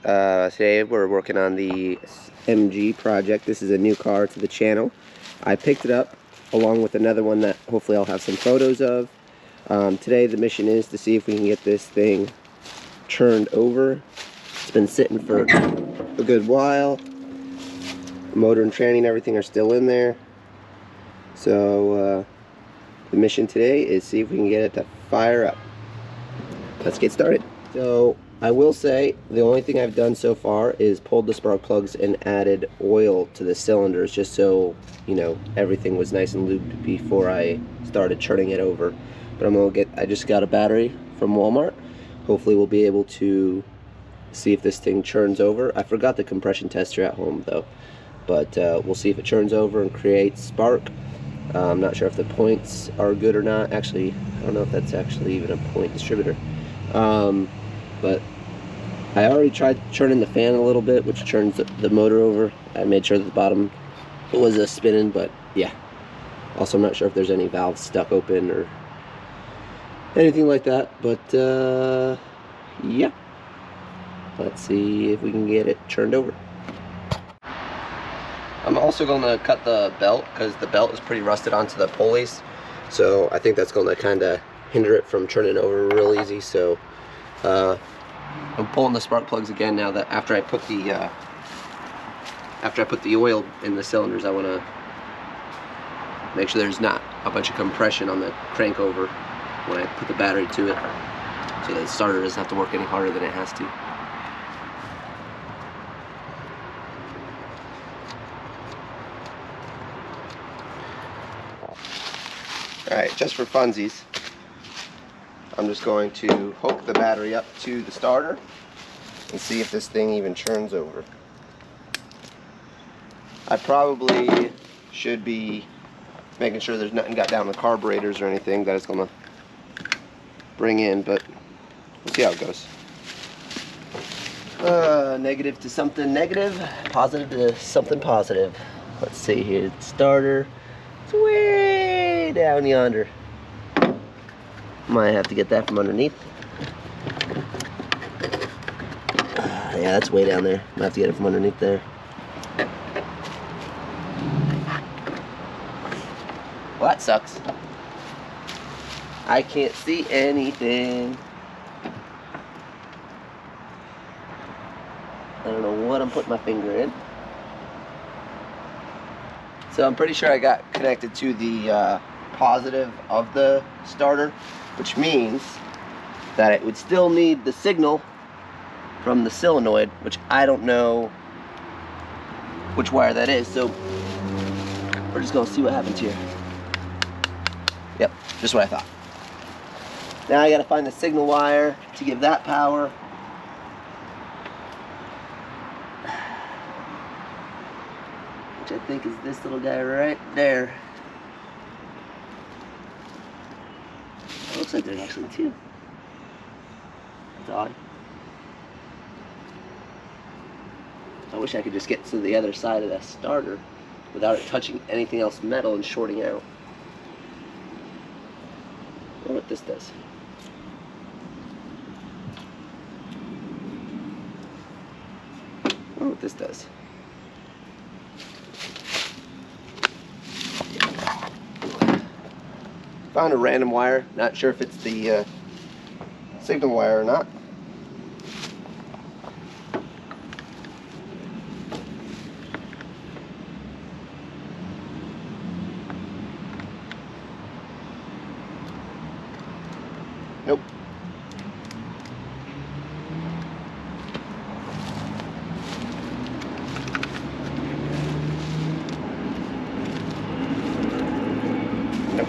Today we're working on the MG project. This is a new car to the channel. I picked it up along with another one that hopefully I'll have some photos of. Today the mission is to see if we can get this thing turned over. It's been sitting for a good while. The motor and tranny and everything are still in there. So the mission today is see if we can get it to fire up. Let's get started. So I will say the only thing I've done so far is pulled the spark plugs and added oil to the cylinders just so, you know, everything was nice and lubed before I started churning it over. But I just got a battery from Walmart. Hopefully we'll be able to see if this thing churns over. I forgot the compression tester at home though, but we'll see if it churns over and creates spark. I'm not sure if the points are good or not. Actually, I don't know if that's actually even a point distributor. But I already tried churning the fan a little bit, which turns the motor over. I made sure that the bottom was spinning, but yeah. Also, I'm not sure if there's any valves stuck open or anything like that, but yeah. Let's see if we can get it churned over. I'm also going to cut the belt because the belt is pretty rusted onto the pulleys, so I think that's going to kind of hinder it from churning over real easy. So I'm pulling the spark plugs again now that after I put the oil in the cylinders. I want to make sure there's not a bunch of compression on the crank over when I put the battery to it, so that the starter doesn't have to work any harder than it has to. Alright, just for funsies, I'm just going to hook the battery up to the starter and see if this thing even churns over. I probably should be making sure there's nothing got down the carburetors or anything that it's going to bring in, but we'll see how it goes. Negative to something negative, positive to something positive. Let's see here, the starter. It's way down yonder. Might have to get that from underneath. Yeah, that's way down there. Might have to get it from underneath there. Well, that sucks. I can't see anything. I don't know what I'm putting my finger in. So I'm pretty sure I got connected to the positive of the starter, which means that it would still need the signal from the solenoid, which I don't know which wire that is, so we're just gonna see what happens here. Yep, just what I thought. Now I gotta find the signal wire to give that power. Which I think is this little guy right there. It looks like there's actually two. That's odd. I wish I could just get to the other side of that starter without it touching anything else metal and shorting out. I wonder what this does. I wonder what this does. Found a random wire, not sure if it's the signal wire or not. Nope. Nope.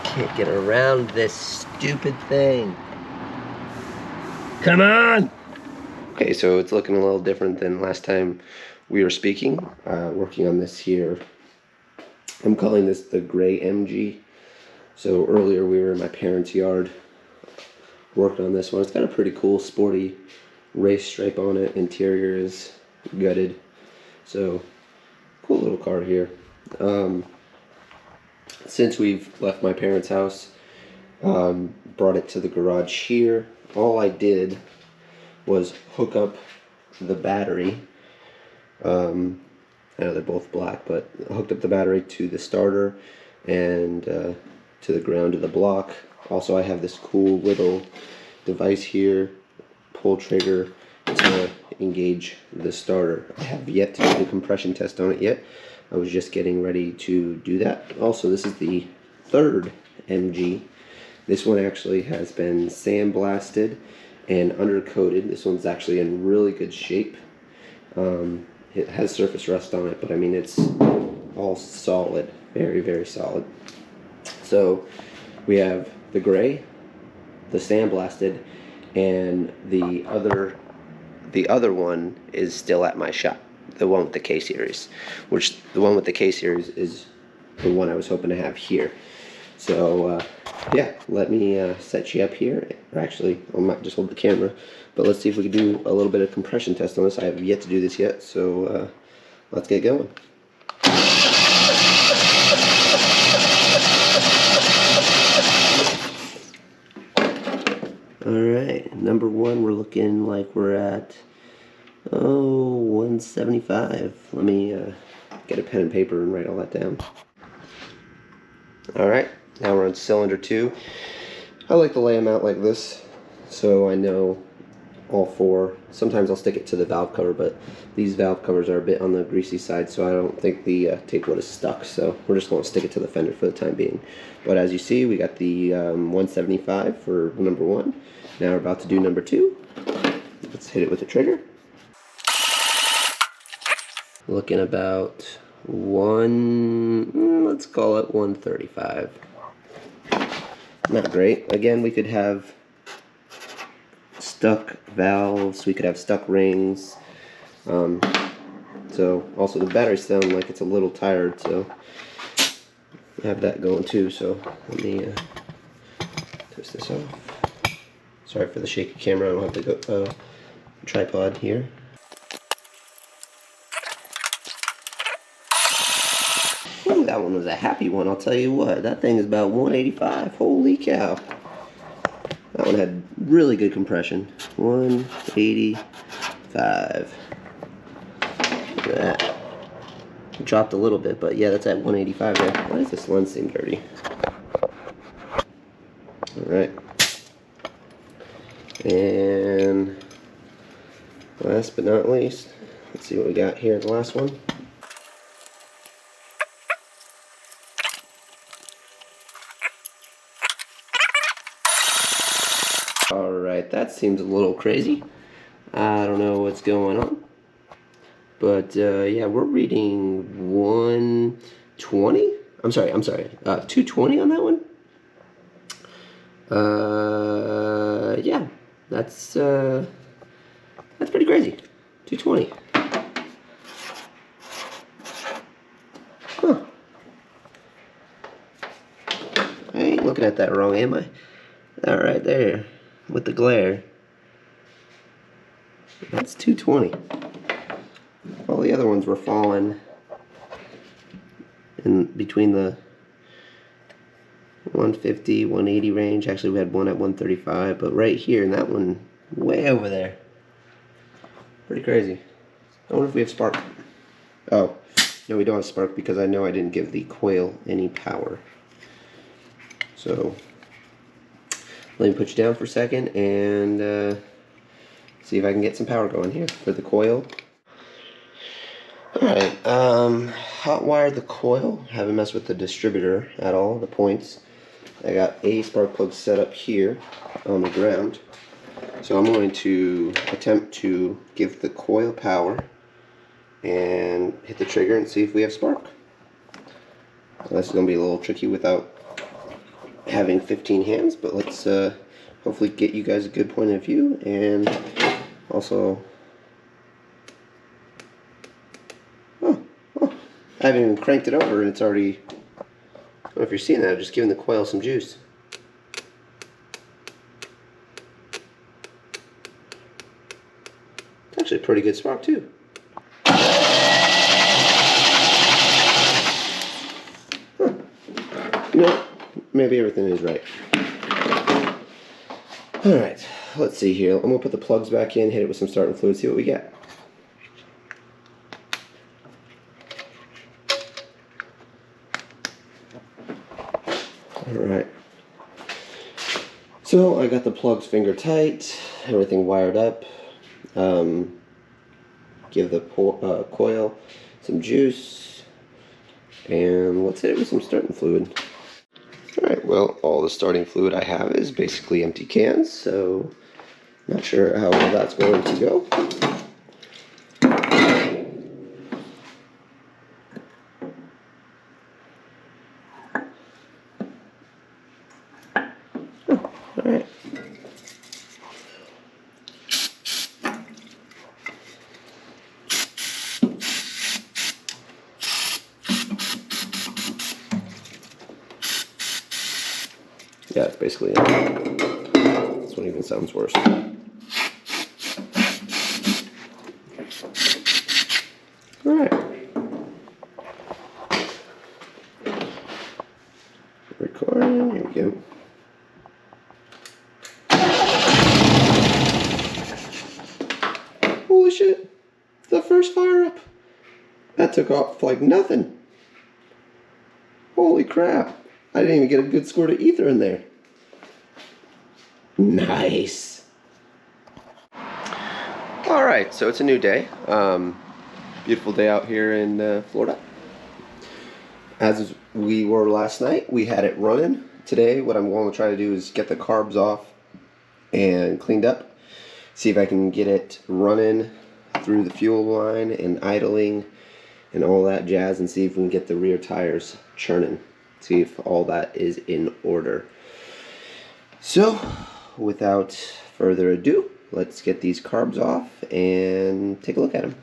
Can't get around this stupid thing. Come on! Okay, so it's looking a little different than last time we were speaking, working on this here. I'm calling this the Gray MG. So earlier we were in my parents' yard working on this one. It's got a pretty cool sporty race stripe on it. Interior is gutted. So cool little car here. Since we've left my parents' house, brought it to the garage here. All I did was hook up the battery. I know they're both black, but I hooked up the battery to the starter and to the ground of the block. Also, I have this cool little device here, pull trigger, to engage the starter. I have yet to do the compression test on it yet. I was just getting ready to do that. Also, this is the third MG. This one actually has been sandblasted and undercoated. This one's actually in really good shape. It has surface rust on it, but I mean it's all solid, very, very solid. So we have the gray, the sandblasted, and the other one is still at my shop. The one with the K series, which the one with the K series is the one I was hoping to have here. So yeah, let me set you up here. Or actually, I might just hold the camera, but let's see if we can do a little bit of compression test on this. I have yet to do this yet, so let's get going. Alright, number one, we're looking like we're at 175. Let me get a pen and paper and write all that down. Alright, now we're on cylinder 2. I like to lay them out like this so I know all four. Sometimes I'll stick it to the valve cover, but these valve covers are a bit on the greasy side, so I don't think the tape would have stuck, so we're just going to stick it to the fender for the time being. But as you see, we got the 175 for number 1. Now we're about to do number 2. Let's hit it with the trigger. Looking about let's call it 135. Not great. Again, we could have stuck valves, we could have stuck rings. So also the batteries sound like it's a little tired, so I have that going too. So let me twist this off. Sorry for the shaky camera. I don't have the tripod here. Ooh, that one was a happy one, I'll tell you what. That thing is about 185. Holy cow. That one had really good compression. 185. Look at that. It dropped a little bit, but yeah, that's at 185 there. Why does this lens seem dirty? Alright. And last but not least, let's see what we got here in the last one. Alright, that seems a little crazy. I don't know what's going on. But yeah, we're reading 120? I'm sorry, 220 on that one? Yeah, that's pretty crazy. 220. Huh. I ain't looking at that wrong, am I? That right there, with the glare. That's 220. All the other ones were falling in between the 150, 180 range. Actually, we had one at 135, but right here, and that one way over there. Pretty crazy. I wonder if we have spark. Oh, no, we don't have spark because I know I didn't give the coil any power. So let me put you down for a second and see if I can get some power going here for the coil. Alright, hot wired the coil. Haven't messed with the distributor at all, the points. I got a spark plug set up here on the ground. So I'm going to attempt to give the coil power and hit the trigger and see if we have spark. This is going to be a little tricky without having 15 hands, but let's hopefully get you guys a good point of view and also I haven't even cranked it over and it's already, I don't know if you're seeing that, I'm just giving the coil some juice. It's actually a pretty good spark too. Huh. You know, maybe everything is right. Alright, let's see here. I'm going to put the plugs back in, hit it with some starting fluid, see what we get. Alright. So I got the plugs finger tight, everything wired up. Give the coil some juice, and let's hit it with some starting fluid. Alright, well, all the starting fluid I have is basically empty cans, so not sure how well that's going to go. Alright. Yeah, it's basically it. This one even sounds worse. Alright. Recording, here we go. Holy shit! The first fire up! That took off like nothing. Holy crap! I didn't even get a good squirt of ether in there. Nice! Alright, so it's a new day. Beautiful day out here in Florida. As we were last night, we had it running. Today, what I'm going to try to do is get the carbs off and cleaned up. See if I can get it running through the fuel line and idling and all that jazz, and see if we can get the rear tires churning. See if all that is in order. So, without further ado, let's get these carbs off and take a look at them.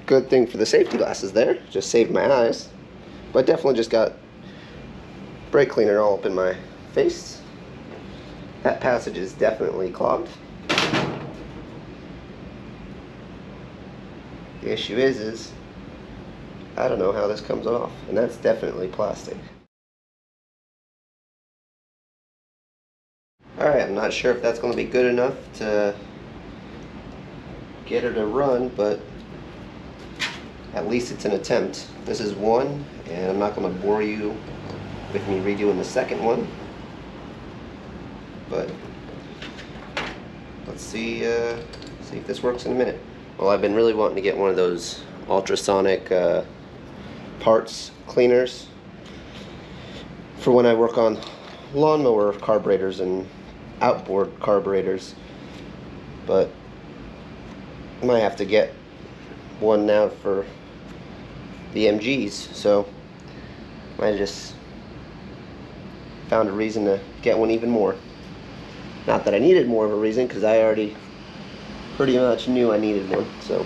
Good thing for the safety glasses there, just saved my eyes. But definitely just got brake cleaner all up in my face. That passage is definitely clogged. The issue is I don't know how this comes off, and that's definitely plastic. Alright, I'm not sure if that's going to be good enough to get her to run, but at least it's an attempt. This is one, and I'm not going to bore you with me redoing the second one. But let's see if this works in a minute. Well, I've been really wanting to get one of those ultrasonic parts cleaners for when I work on lawnmower carburetors and outboard carburetors, but I might have to get one now for the MGs, so I just found a reason to get one even more. Not that I needed more of a reason, because I already pretty much knew I needed one. So,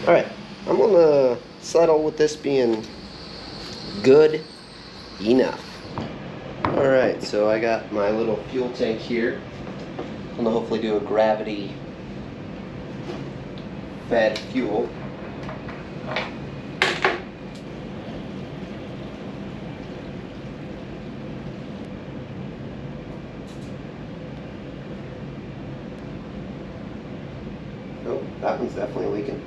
alright, I'm gonna settle with this being good enough. Alright, so I got my little fuel tank here. I'm gonna hopefully do a gravity fed fuel. Oh, that one's definitely leaking.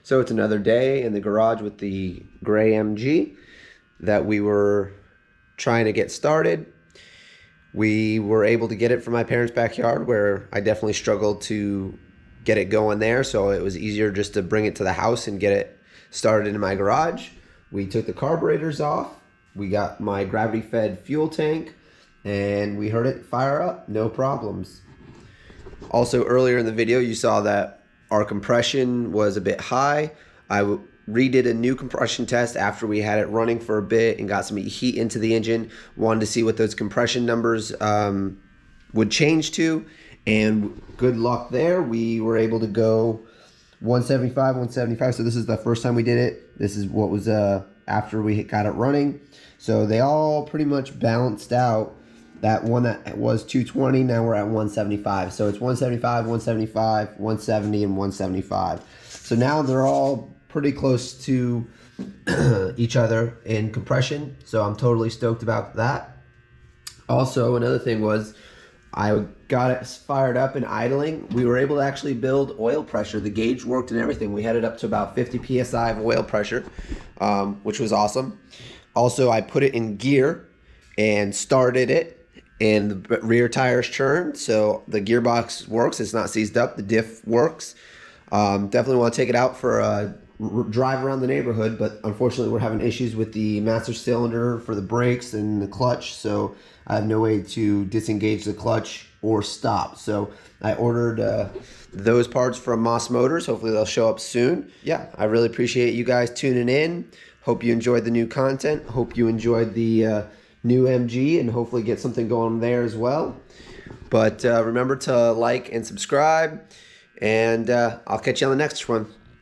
So it's another day in the garage with the gray MG that we were trying to get started. We were able to get it from my parents' backyard, where I definitely struggled to get it going there, so it was easier just to bring it to the house and get it started in my garage. We took the carburetors off, we got my gravity-fed fuel tank, and we heard it fire up, no problems. Also, earlier in the video, you saw that our compression was a bit high. I redid a new compression test after we had it running for a bit and got some heat into the engine. Wanted to see what those compression numbers would change to, and good luck there. We were able to go 175, 175. So this is the first time we did it. This is what was after we got it running. So they all pretty much balanced out. That one that was 220, now we're at 175. So it's 175, 175, 170, and 175. So now they're all pretty close to each other in compression. So I'm totally stoked about that. Also, another thing was I got it fired up and idling. We were able to actually build oil pressure. The gauge worked and everything. We had it up to about 50 PSI of oil pressure, which was awesome. Also, I put it in gear and started it, and the rear tires churned, so the gearbox works. It's not seized up. The diff works. Definitely want to take it out for a drive around the neighborhood, but unfortunately we're having issues with the master cylinder for the brakes and the clutch, so I have no way to disengage the clutch or stop. So I ordered those parts from Moss Motors. Hopefully they'll show up soon. Yeah, I really appreciate you guys tuning in. Hope you enjoyed the new content. Hope you enjoyed the new MG, and hopefully get something going there as well. But remember to like and subscribe, and I'll catch you on the next one.